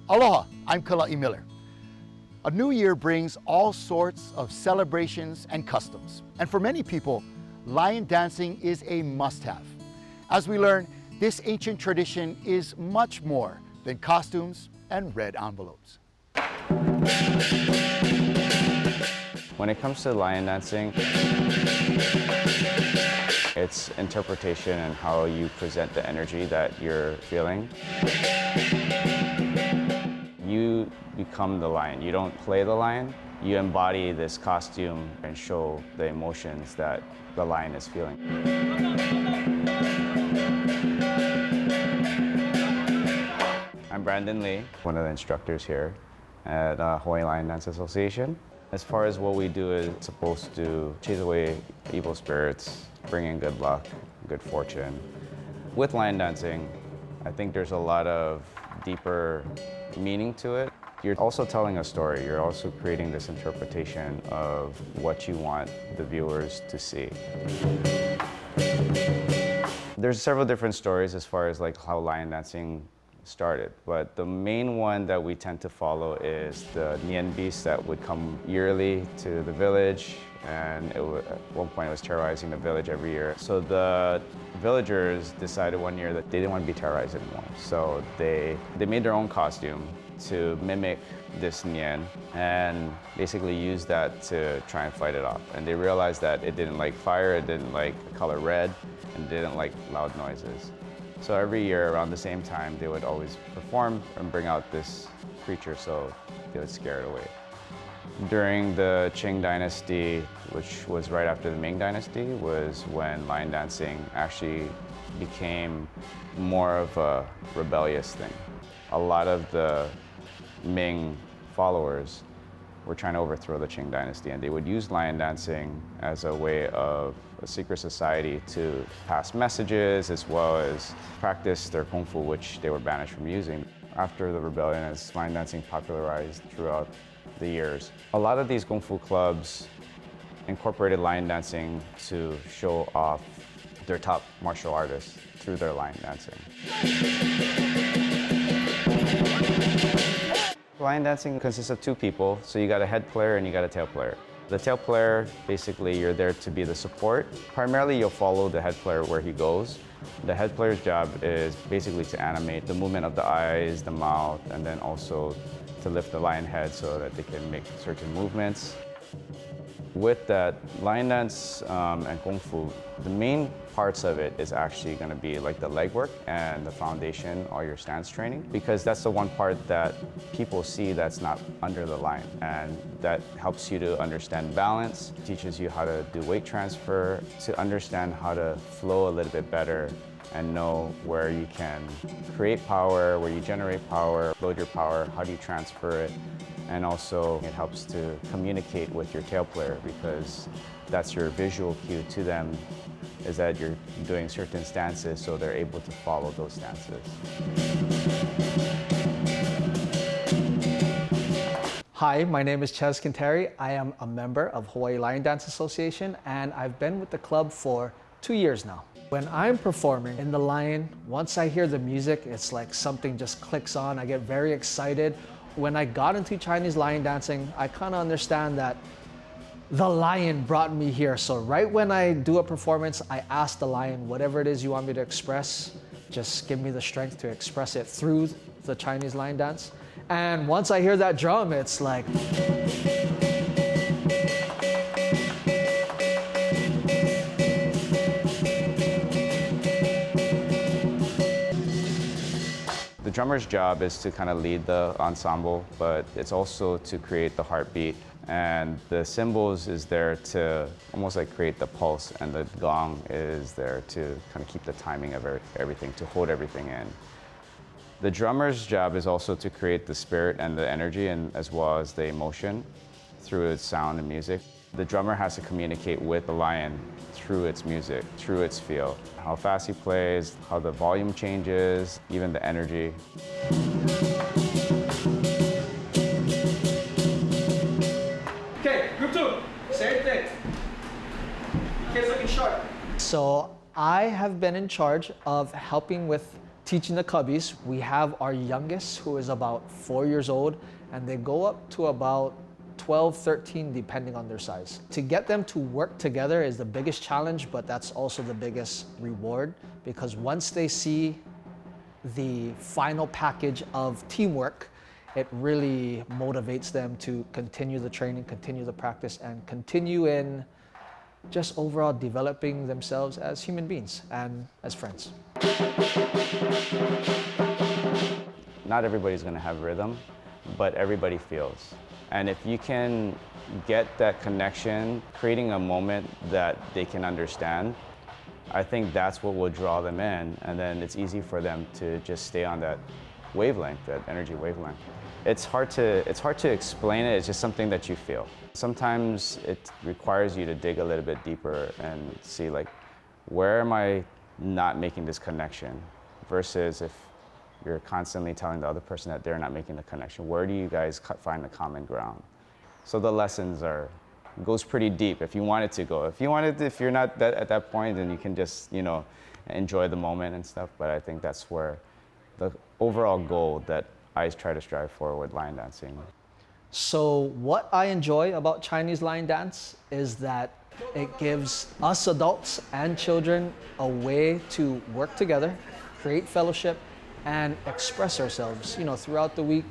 Aloha, I'm Kala'i Miller. A new year brings all sorts of celebrations and customs. And for many people, lion dancing is a must-have. As we learn, this ancient tradition is much more than costumes and red envelopes. When it comes to lion dancing, it's interpretation and how you present the energy that you're feeling. You become the lion. You don't play the lion. You embody this costume and show the emotions that the lion is feeling. I'm Brandon Lee, one of the instructors here at Hawaii Lion Dance Association. As far as what we do is supposed to chase away evil spirits, bring in good luck, good fortune. With lion dancing, I think there's a lot of deeper meaning to it. You're also telling a story. You're also creating this interpretation of what you want the viewers to see. There's several different stories as far as like how lion dancing started, but the main one that we tend to follow is the Nien beast that would come yearly to the village, and at one point it was terrorizing the village every year. So the villagers decided one year that they didn't want to be terrorized anymore. So they made their own costume to mimic this Nien and basically used that to try and fight it off. And they realized that it didn't like fire, it didn't like the color red, and didn't like loud noises. So every year around the same time, they would always perform and bring out this creature so they would scare it away. During the Qing Dynasty, which was right after the Ming Dynasty, was when lion dancing actually became more of a rebellious thing. A lot of the Ming followers were trying to overthrow the Qing Dynasty, and they would use lion dancing as a way of a secret society to pass messages as well as practice their kung fu, which they were banished from using. After the rebellion, as lion dancing popularized throughout the years, a lot of these kung fu clubs incorporated lion dancing to show off their top martial artists through their lion dancing. Lion dancing consists of two people, so you got a head player and you got a tail player. The tail player, basically you're there to be the support. Primarily you'll follow the head player where he goes. The head player's job is basically to animate the movement of the eyes, the mouth, and then also to lift the lion head so that they can make certain movements. With that, lion dance and kung fu, the main parts of it is actually going to be like the leg work and the foundation, all your stance training, because that's the one part that people see that's not under the line, and that helps you to understand balance, teaches you how to do weight transfer, to understand how to flow a little bit better and know where you can create power, where you generate power, load your power, how do you transfer it. And also it helps to communicate with your tail player, because that's your visual cue to them, is that you're doing certain stances so they're able to follow those stances. Hi, my name is Ches Quinteri. I am a member of Hawaii Lion Dance Association, and I've been with the club for 2 years now. When I'm performing in the lion, once I hear the music, it's like something just clicks on. I get very excited. When I got into Chinese lion dancing, I kind of understand that the lion brought me here. So right when I do a performance, I ask the lion, whatever it is you want me to express, just give me the strength to express it through the Chinese lion dance. And once I hear that drum, it's like... The drummer's job is to kind of lead the ensemble, but it's also to create the heartbeat. And the cymbals is there to almost like create the pulse, and the gong is there to kind of keep the timing of everything, to hold everything in. The drummer's job is also to create the spirit and the energy, and as well as the emotion through its sound and music. The drummer has to communicate with the lion through its music, through its feel. How fast he plays, how the volume changes, even the energy. Okay, group two, same thing. Kids looking sharp. So I have been in charge of helping with teaching the cubbies. We have our youngest, who is about 4 years old, and they go up to about 12, 13, depending on their size. To get them to work together is the biggest challenge, but that's also the biggest reward, because once they see the final package of teamwork, it really motivates them to continue the training, continue the practice, and continue in just overall developing themselves as human beings and as friends. Not everybody's going to have rhythm, but everybody feels. And if you can get that connection, creating a moment that they can understand, I think that's what will draw them in, and then it's easy for them to just stay on that wavelength, that energy wavelength. It's hard to explain it, it's just something that you feel. Sometimes it requires you to dig a little bit deeper and see, like, where am I not making this connection? Versus if you're constantly telling the other person that they're not making the connection, where do you guys find the common ground? So the lessons goes pretty deep if you want it to go. If you're not at that point, then you can just, enjoy the moment and stuff. But I think that's where the overall goal that I try to strive for with line dancing. So what I enjoy about Chinese line dance is that it gives us adults and children a way to work together, create fellowship, and express ourselves. Throughout the week,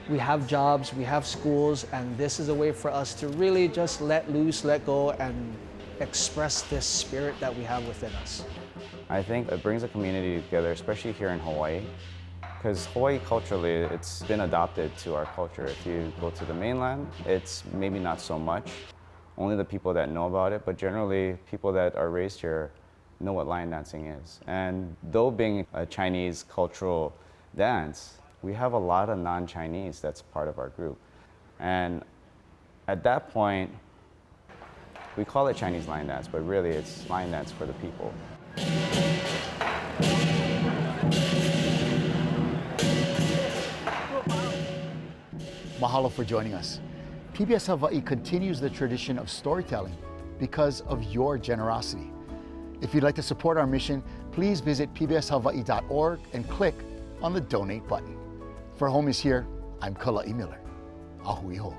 we have jobs, we have schools, and this is a way for us to really just let loose, let go, and express this spirit that we have within us. I think it brings a community together, especially here in Hawaii, because Hawaii culturally, it's been adopted to our culture. If you go to the mainland, it's maybe not so much. Only the people that know about it, but generally people that are raised here know what line dancing is. And though being a Chinese cultural dance, we have a lot of non-Chinese that's part of our group. And at that point, we call it Chinese line dance, but really it's line dance for the people. Mahalo for joining us. PBS Hawaiʻi continues the tradition of storytelling because of your generosity. If you'd like to support our mission, please visit pbshawaii.org and click on the donate button. For Home is Here, I'm Kala'i Miller. Ahui ho.